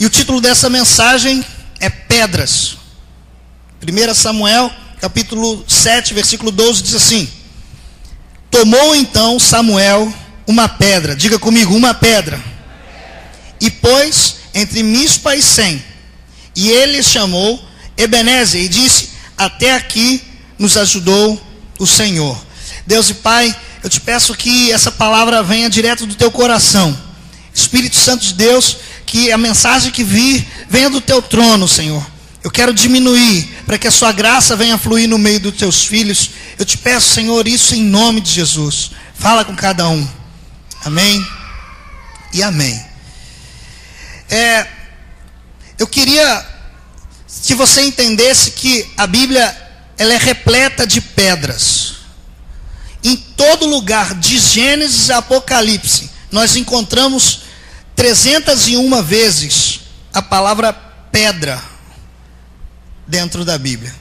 E o título dessa mensagem é Pedras. 1 Samuel, capítulo 7, versículo 12, diz assim: Tomou então Samuel uma pedra, diga comigo, uma pedra, e pôs entre Mispa e Sem, e ele chamou Ebenezer, e disse: até aqui nos ajudou o Senhor. Deus e Pai, eu te peço que essa palavra venha direto do teu coração. Espírito Santo de Deus, que a mensagem que vir venha do teu trono, Senhor. Eu quero diminuir para que a sua graça venha fluir no meio dos teus filhos. Eu te peço, Senhor, isso em nome de Jesus. Fala com cada um. Amém e amém. Eu queria que você entendesse que a Bíblia, ela é repleta de pedras. Em todo lugar, de Gênesis a Apocalipse, nós encontramos 301 vezes a palavra pedra dentro da Bíblia.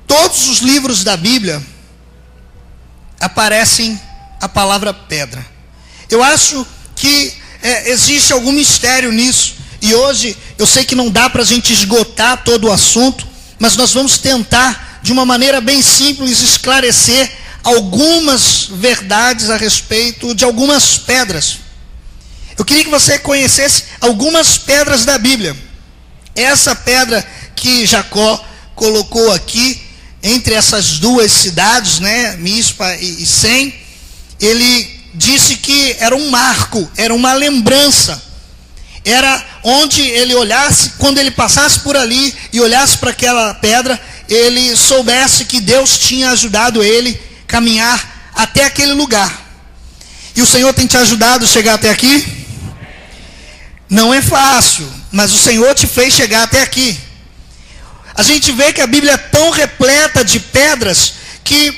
Todos os livros da Bíblia aparecem a palavra pedra. Eu acho que existe algum mistério nisso. E hoje, eu sei que não dá para a gente esgotar todo o assunto, mas nós vamos tentar, de uma maneira bem simples, esclarecer algumas verdades a respeito de algumas pedras. Eu queria que você conhecesse algumas pedras da Bíblia. Essa pedra que Jacó colocou aqui, entre essas duas cidades, Mispa e Sem, ele disse que era um marco, era uma lembrança. Era onde ele olhasse, quando ele passasse por ali e olhasse para aquela pedra, ele soubesse que Deus tinha ajudado ele a caminhar até aquele lugar. E o Senhor tem te ajudado a chegar até aqui? Não é fácil, mas o Senhor te fez chegar até aqui. A gente vê que a Bíblia é tão repleta de pedras que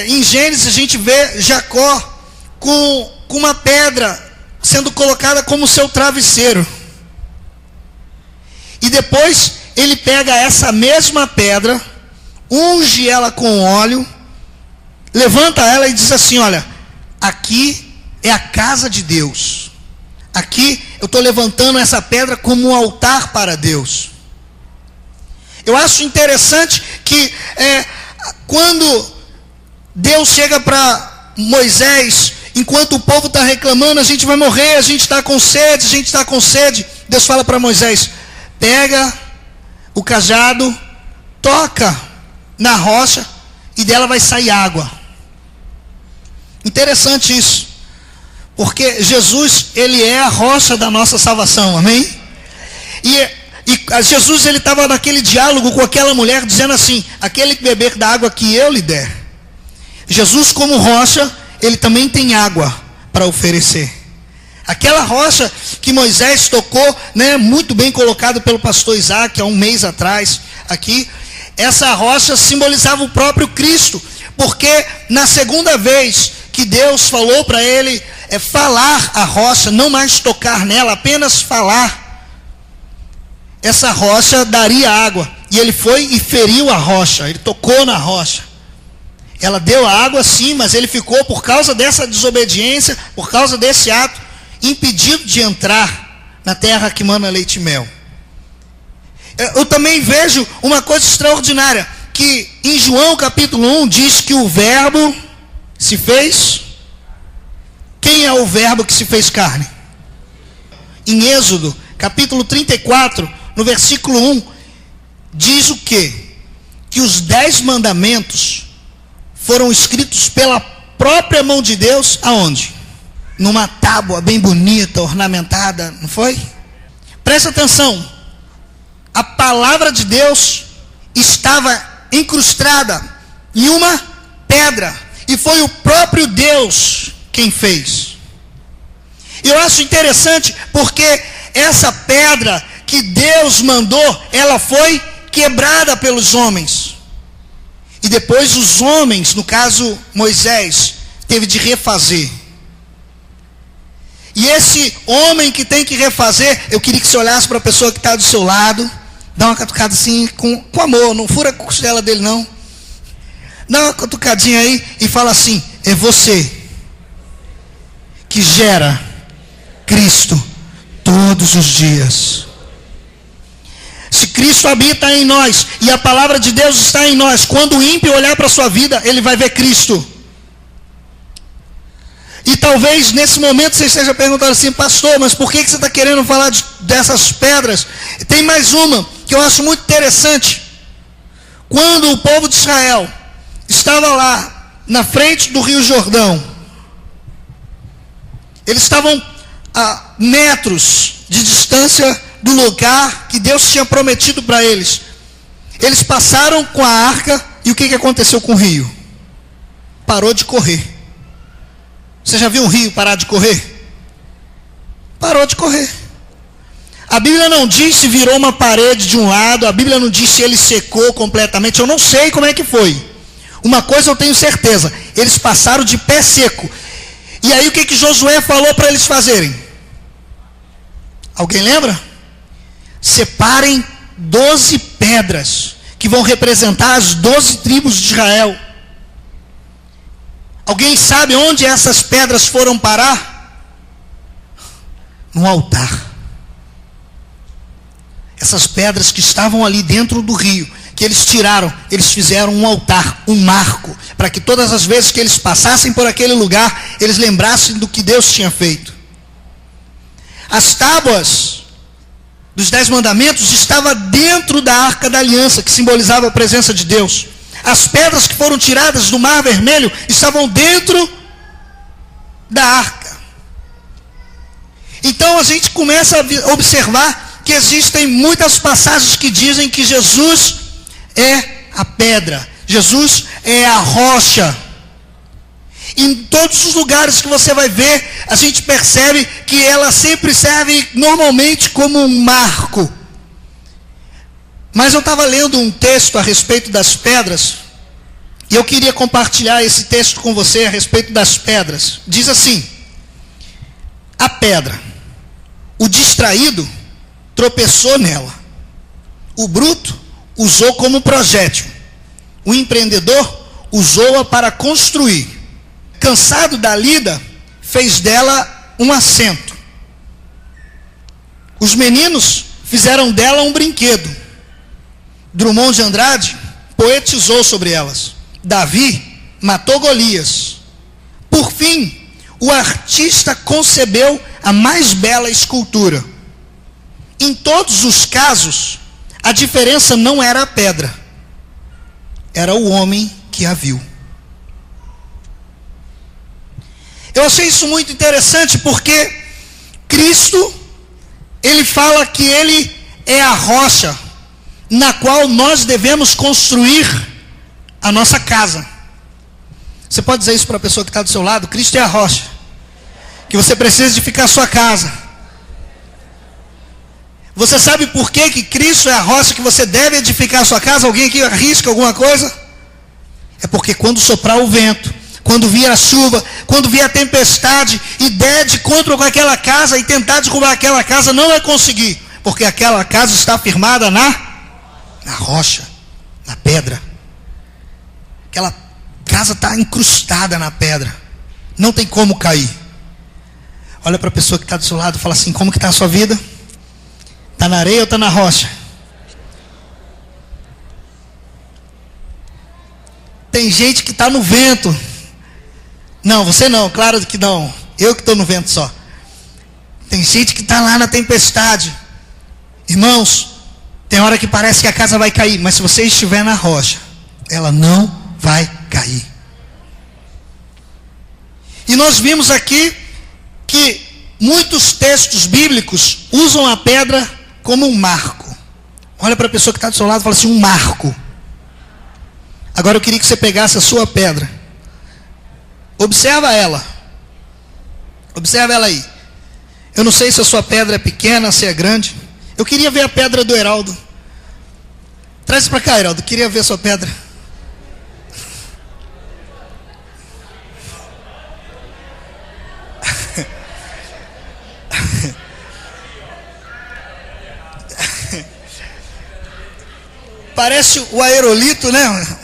em Gênesis a gente vê Jacó com uma pedra sendo colocada como seu travesseiro. E depois ele pega essa mesma pedra, unge ela com óleo, levanta ela e diz assim: olha, aqui é a casa de Deus. Aqui eu estou levantando essa pedra como um altar para Deus. Eu acho interessante que quando Deus chega para Moisés, enquanto o povo está reclamando, a gente vai morrer, a gente está com sede, Deus fala para Moisés: pega o cajado, toca na rocha e dela vai sair água. Interessante isso, porque Jesus, ele é a rocha da nossa salvação, amém? E Jesus, ele estava naquele diálogo com aquela mulher, dizendo assim: aquele que beber da água que eu lhe der. Jesus, como rocha, ele também tem água para oferecer. Aquela rocha que Moisés tocou, muito bem colocado pelo pastor Isaac há um mês atrás, aqui, essa rocha simbolizava o próprio Cristo, porque na segunda vez que Deus falou para ele falar a rocha, não mais tocar nela, apenas falar, essa rocha daria água. E ele foi e feriu a rocha, ele tocou na rocha. Ela deu a água sim, mas ele ficou, por causa dessa desobediência, por causa desse ato, impedido de entrar na terra que mana leite e mel. Eu também vejo uma coisa extraordinária, que em João capítulo 1 diz que o verbo se fez. Quem é o verbo que se fez carne? Em Êxodo capítulo 34, no versículo 1, diz o quê? Que os 10 mandamentos foram escritos pela própria mão de Deus, aonde? Numa tábua bem bonita, ornamentada, não foi? Presta atenção, a palavra de Deus estava incrustada em uma pedra, e foi o próprio Deus quem fez. Eu acho interessante, porque essa pedra que Deus mandou, ela foi quebrada pelos homens. E depois os homens, no caso Moisés, teve de refazer. E esse homem que tem que refazer, eu queria que você olhasse para a pessoa que está do seu lado, dá uma catucada assim, com amor, não fura a costela dele não. Dá uma catucadinha aí e fala assim: é você que gera Cristo todos os dias. Se Cristo habita em nós e a palavra de Deus está em nós, quando o ímpio olhar para a sua vida, ele vai ver Cristo. E talvez nesse momento você esteja perguntando assim: pastor, mas por que você está querendo falar dessas pedras? Tem mais uma que eu acho muito interessante. Quando o povo de Israel estava lá na frente do Rio Jordão, eles estavam a metros de distância do lugar que Deus tinha prometido para eles. Eles passaram com a arca e o que aconteceu com o rio? Parou de correr. Você já viu um rio parar de correr? Parou de correr. A Bíblia não diz se virou uma parede de um lado, a Bíblia não diz se ele secou completamente, eu não sei como é que foi. Uma coisa eu tenho certeza, eles passaram de pé seco. E aí o que Josué falou para eles fazerem? Alguém lembra? Separem 12 pedras, que vão representar as 12 tribos de Israel. Alguém sabe onde essas pedras foram parar? No altar. Essas pedras que estavam ali dentro do rio, que eles tiraram, eles fizeram um altar, um marco, para que todas as vezes que eles passassem por aquele lugar, eles lembrassem do que Deus tinha feito. As tábuas dos 10 mandamentos estavam dentro da arca da aliança, que simbolizava a presença de Deus. As pedras que foram tiradas do Mar Vermelho estavam dentro da arca. Então a gente começa a observar que existem muitas passagens que dizem que Jesus é a pedra, Jesus é a rocha. Em todos os lugares que você vai ver, a gente percebe que ela sempre serve normalmente como um marco. Mas eu estava lendo um texto a respeito das pedras, e eu queria compartilhar esse texto com você a respeito das pedras. Diz assim: a pedra, o distraído tropeçou nela, o bruto usou como projétil, o empreendedor usou-a para construir, cansado da lida, fez dela um assento, os meninos fizeram dela um brinquedo, Drummond de Andrade poetizou sobre elas, Davi matou Golias. Por fim, o artista concebeu a mais bela escultura. Em todos os casos, a diferença não era a pedra, era o homem que a viu. Eu achei isso muito interessante porque Cristo, ele fala que ele é a rocha na qual nós devemos construir a nossa casa. Você pode dizer isso para a pessoa que está do seu lado? Cristo é a rocha que você precisa edificar a sua casa. Você sabe por que Cristo é a rocha que você deve edificar a sua casa? Alguém aqui arrisca alguma coisa? É porque quando soprar o vento, quando vier a chuva, quando vier a tempestade e der de contra com aquela casa e tentar derrubar aquela casa, não vai conseguir, porque aquela casa está firmada na rocha, na pedra. Aquela casa está incrustada na pedra, não tem como cair. Olha para a pessoa que está do seu lado e fala assim: como que está a sua vida? Está na areia ou está na rocha? Tem gente que está no vento. Não, você não, claro que não. Eu que estou no vento só. Tem gente que está lá na tempestade. Irmãos, tem hora que parece que a casa vai cair, mas se você estiver na rocha, ela não vai cair. E nós vimos aqui que muitos textos bíblicos usam a pedra como um marco. Olha para a pessoa que está do seu lado e fala assim: um marco. Agora eu queria que você pegasse a sua pedra. Observa ela. Observa ela aí. Eu não sei se a sua pedra é pequena, se é grande. Eu queria ver a pedra do Heraldo. Traz para cá, Heraldo. Eu queria ver a sua pedra. Parece o aerolito, né?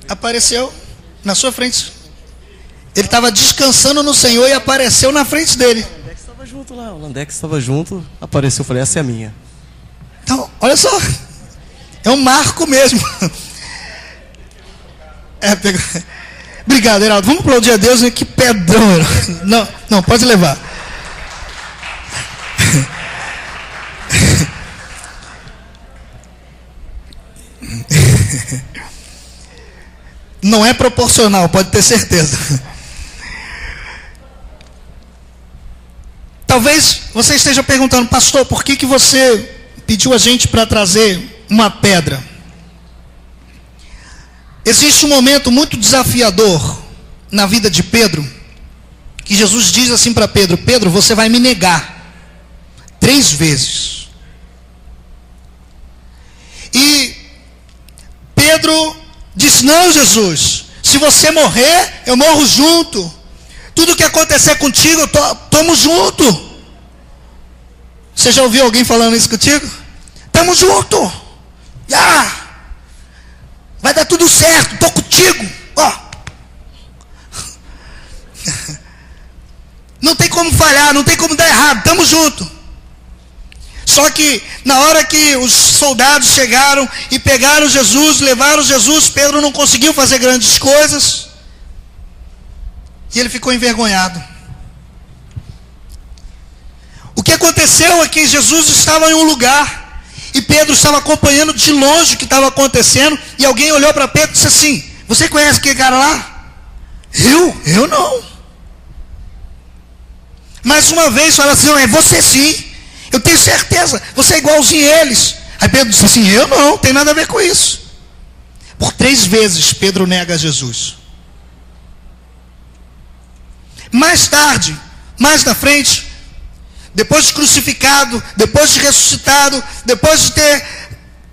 Apareceu na sua frente. Ele estava descansando no Senhor e apareceu na frente dele. O Landex estava junto lá, o Landex estava junto, apareceu, eu falei, essa é a minha. Então, olha só, é um marco mesmo. Obrigado, Heraldo. Vamos aplaudir a Deus, né? Que pedrão, Heraldo. Não, pode levar. Não é proporcional, pode ter certeza. Talvez você esteja perguntando, pastor, por que você pediu a gente para trazer uma pedra? Existe um momento muito desafiador na vida de Pedro, que Jesus diz assim para Pedro: Pedro, você vai me negar 3 vezes. E Pedro disse: não, Jesus, se você morrer, eu morro junto. Tudo que acontecer contigo, estamos junto. Você já ouviu alguém falando isso contigo? Estamos junto. Vai dar tudo certo, estou contigo. Não tem como falhar, não tem como dar errado, estamos juntos. Só que na hora que os soldados chegaram e pegaram Jesus, levaram Jesus, Pedro não conseguiu fazer grandes coisas. E ele ficou envergonhado. O que aconteceu é que Jesus estava em um lugar e Pedro estava acompanhando de longe o que estava acontecendo, e alguém olhou para Pedro e disse assim: você conhece aquele cara lá? Eu não. Mais uma vez fala assim: é você sim, eu tenho certeza, você é igualzinho a eles. Aí Pedro disse assim: eu não tem nada a ver com isso. Por 3 vezes Pedro nega Jesus. Mais tarde, mais na frente, depois de crucificado, depois de ressuscitado, depois de ter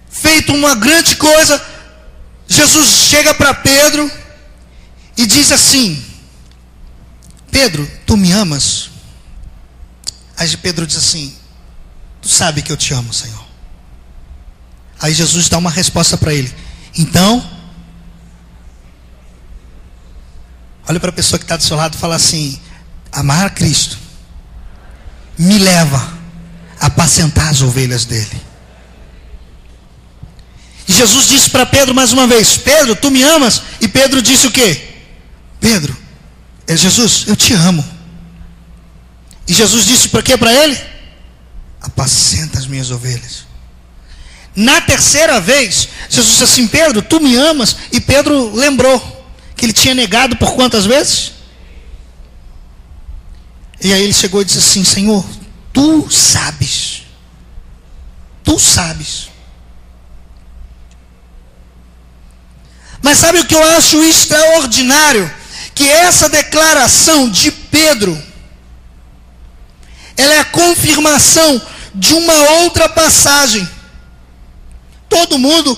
feito uma grande coisa, Jesus chega para Pedro e diz assim: Pedro, tu me amas? Aí Pedro diz assim: tu sabe que eu te amo, Senhor. Aí Jesus dá uma resposta para ele: então, olha para a pessoa que está do seu lado e fala assim: amar a Cristo me leva a apacentar as ovelhas dele. E Jesus disse para Pedro mais uma vez: Pedro, tu me amas? E Pedro disse o quê? Pedro, Jesus, eu te amo. E Jesus disse para quê para ele? Apacenta as minhas ovelhas. Na terceira vez, Jesus disse assim: Pedro, tu me amas? E Pedro lembrou que ele tinha negado por quantas vezes? E aí ele chegou e disse assim: Senhor, tu sabes. Tu sabes. Mas sabe o que eu acho extraordinário? Que essa declaração de Pedro, ela é a confirmação de uma outra passagem. Todo mundo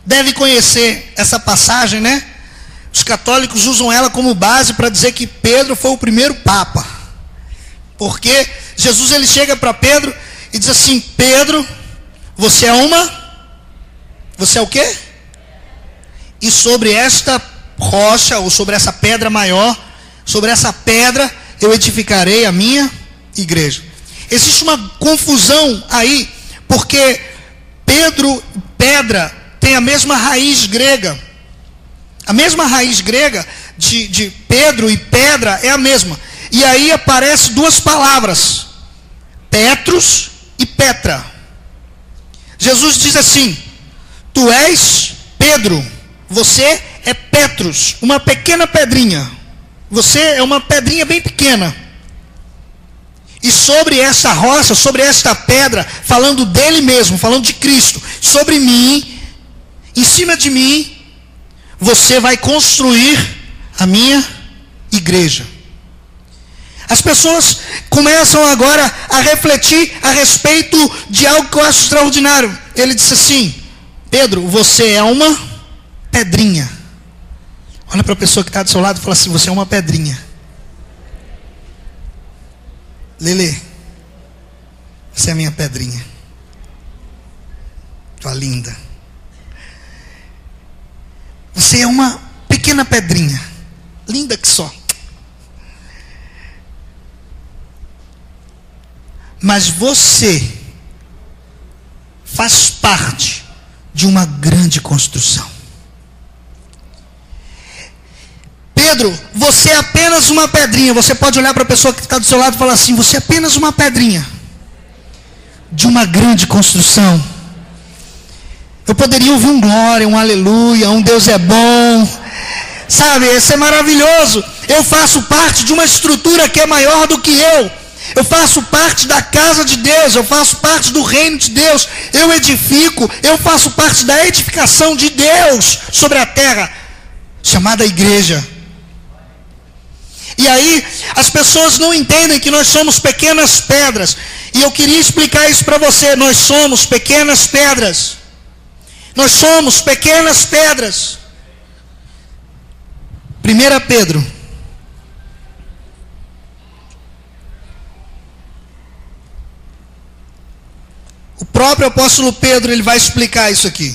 deve conhecer essa passagem, né? Os católicos usam ela como base para dizer que Pedro foi o primeiro papa. Porque Jesus ele chega para Pedro e diz assim: Pedro, você é o quê? E sobre esta rocha, ou sobre essa pedra maior, sobre essa pedra eu edificarei a minha igreja. Existe uma confusão aí, porque pedra tem a mesma raiz grega. A mesma raiz grega de Pedro e pedra é a mesma. E aí aparecem 2 palavras: Petros e Petra. Jesus diz assim: tu és Pedro, você é Petros, uma pequena pedrinha. Você é uma pedrinha bem pequena. E sobre essa rocha, sobre esta pedra, falando dele mesmo, falando de Cristo, sobre mim, em cima de mim, você vai construir a minha igreja. As pessoas começam agora a refletir a respeito de algo que eu acho extraordinário. Ele disse assim: Pedro, você é uma pedrinha. Olha para a pessoa que está do seu lado e fala assim: você é uma pedrinha. Lele, você é a minha pedrinha. Tua linda. Você é uma pequena pedrinha, linda que só. Mas você faz parte de uma grande construção. Pedro, você é apenas uma pedrinha. Você pode olhar para a pessoa que está do seu lado e falar assim: você é apenas uma pedrinha de uma grande construção. Eu poderia ouvir um glória, um aleluia, um Deus é bom, sabe, isso é maravilhoso. Eu faço parte de uma estrutura que é maior do que eu faço parte da casa de Deus, eu faço parte do reino de Deus, eu edifico, eu faço parte da edificação de Deus sobre a terra, chamada igreja. E aí, as pessoas não entendem que nós somos pequenas pedras, e eu queria explicar isso para você. Nós somos pequenas pedras. Nós somos pequenas pedras. 1 Pedro. O próprio apóstolo Pedro, ele vai explicar isso aqui.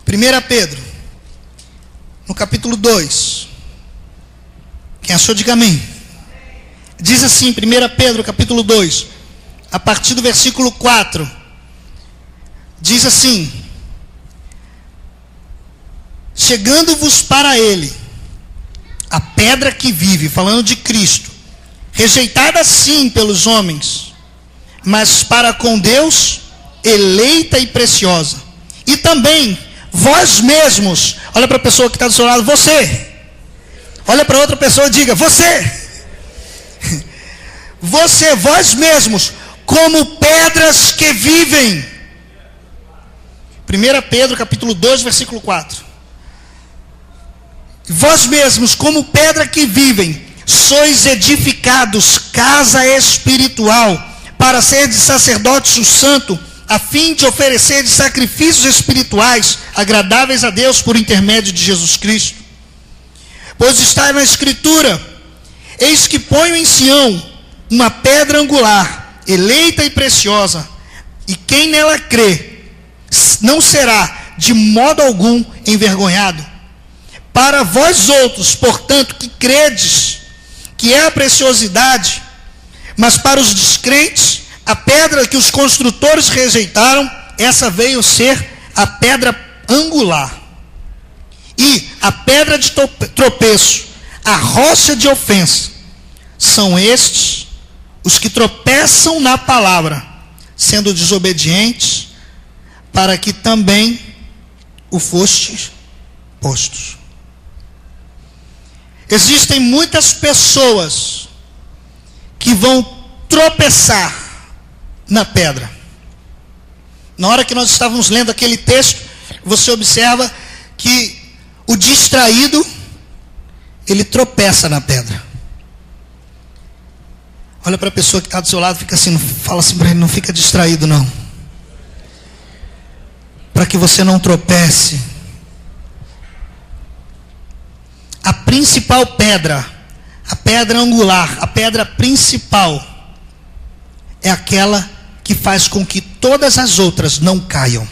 1 Pedro, no capítulo 2. Quem achou, diga amém. Diz assim, 1 Pedro, capítulo 2, a partir do versículo 4. Diz assim: chegando-vos para ele, a pedra que vive, falando de Cristo, rejeitada sim pelos homens, mas para com Deus, eleita e preciosa. E também, vós mesmos, olha para a pessoa que está do seu lado, você. Olha para outra pessoa e diga, você. Você, vós mesmos, como pedras que vivem. 1 Pedro, capítulo 2, versículo 4. Vós mesmos, como pedra que vivem, sois edificados, casa espiritual, para ser de sacerdócio santo, a fim de oferecer sacrifícios espirituais, agradáveis a Deus por intermédio de Jesus Cristo. Pois está na Escritura: eis que ponho em Sião uma pedra angular, eleita e preciosa, e quem nela crê, não será de modo algum envergonhado. Para vós outros, portanto, que credes, que é a preciosidade, mas para os descrentes, a pedra que os construtores rejeitaram, essa veio ser a pedra angular. E a pedra de tropeço, a rocha de ofensa, são estes os que tropeçam na palavra, sendo desobedientes, para que também o fostes postos. Existem muitas pessoas que vão tropeçar na pedra. Na hora que nós estávamos lendo aquele texto, você observa que o distraído, ele tropeça na pedra. Olha para a pessoa que está do seu lado, fica assim, fala assim para ele: não fica distraído não, para que você não tropece. A principal pedra, a pedra angular, a pedra principal, é aquela que faz com que todas as outras não caiam.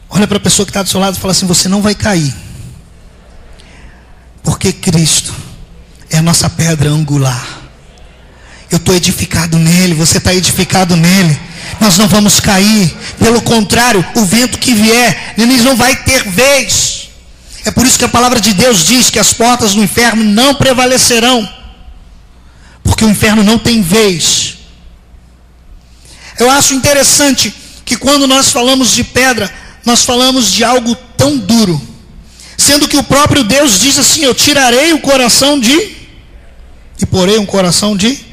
Olha para a pessoa que está do seu lado e fala assim: você não vai cair, porque Cristo é a nossa pedra angular. Eu estou edificado nele, você está edificado nele. Nós não vamos cair, pelo contrário, o vento que vier, ele não vai ter vez. É por isso que a palavra de Deus diz que as portas do inferno não prevalecerão, porque o inferno não tem vez. Eu acho interessante que quando nós falamos de pedra, nós falamos de algo tão duro, sendo que o próprio Deus diz assim: eu tirarei o coração de, e porei um coração de.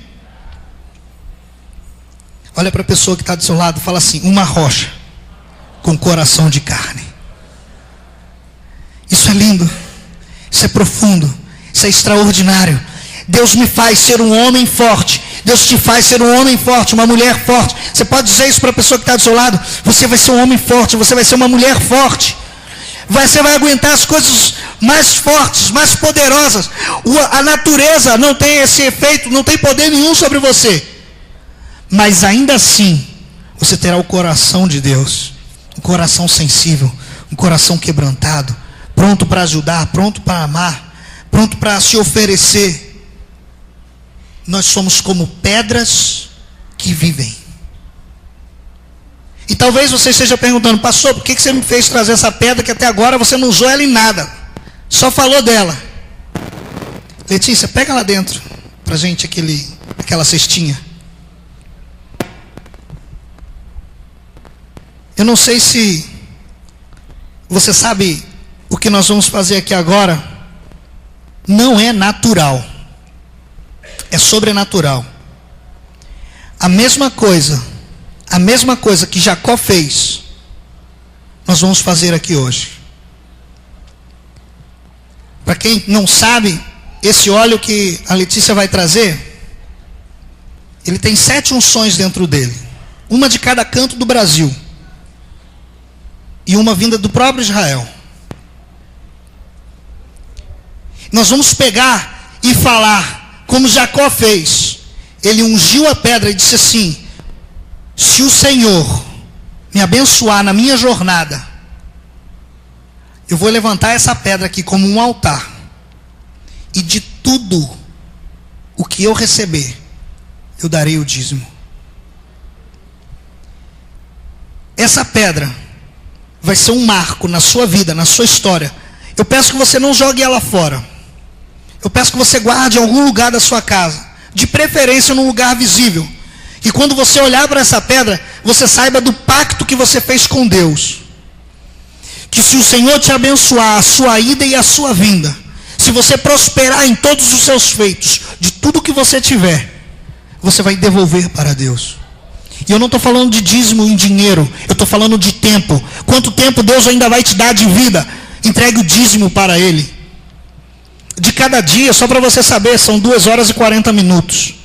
Olha para a pessoa que está do seu lado e fala assim: uma rocha com coração de carne. Isso é lindo, isso é profundo, isso é extraordinário. Deus me faz ser um homem forte. Deus te faz ser um homem forte, uma mulher forte. Você pode dizer isso para a pessoa que está do seu lado: você vai ser um homem forte, você vai ser uma mulher forte. Você vai aguentar as coisas mais fortes, mais poderosas. A natureza não tem esse efeito, não tem poder nenhum sobre você. Mas ainda assim, você terá o coração de Deus, um coração sensível, um coração quebrantado, pronto para ajudar, pronto para amar, pronto para se oferecer. nós somos como pedras que vivem. E talvez você esteja perguntando: pastor, por que você me fez trazer essa pedra que até agora você não usou ela em nada? Só falou dela. Letícia, pega lá dentro pra gente aquela cestinha. Eu não sei se você sabe o que nós vamos fazer aqui agora. Não é natural, é sobrenatural. A mesma coisa que Jacó fez, nós vamos fazer aqui hoje. Para quem não sabe, esse óleo que a Letícia vai trazer, ele tem 7 unções dentro dele. Uma de cada canto do Brasil. E uma vinda do próprio Israel. Nós vamos pegar e falar como Jacó fez. Ele ungiu a pedra e disse assim: se o Senhor me abençoar na minha jornada, eu vou levantar essa pedra aqui como um altar, e de tudo o que eu receber, eu darei o dízimo. Essa pedra vai ser um marco na sua vida, na sua história. Eu peço que você não jogue ela fora. Eu peço que você guarde em algum lugar da sua casa, de preferência num lugar visível. E quando você olhar para essa pedra, você saiba do pacto que você fez com Deus. Que se o Senhor te abençoar a sua ida e a sua vinda, se você prosperar em todos os seus feitos, de tudo que você tiver, você vai devolver para Deus. E eu não estou falando de dízimo em dinheiro, eu estou falando de tempo. Quanto tempo Deus ainda vai te dar de vida? Entregue o dízimo para Ele. De cada dia, só para você saber, são 2 horas e 40 minutos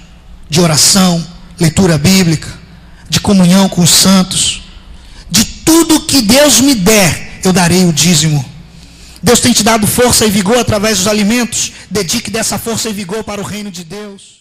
de oração, leitura bíblica, de comunhão com os santos. De tudo que Deus me der, eu darei o dízimo. Deus tem te dado força e vigor através dos alimentos. Dedique dessa força e vigor para o reino de Deus.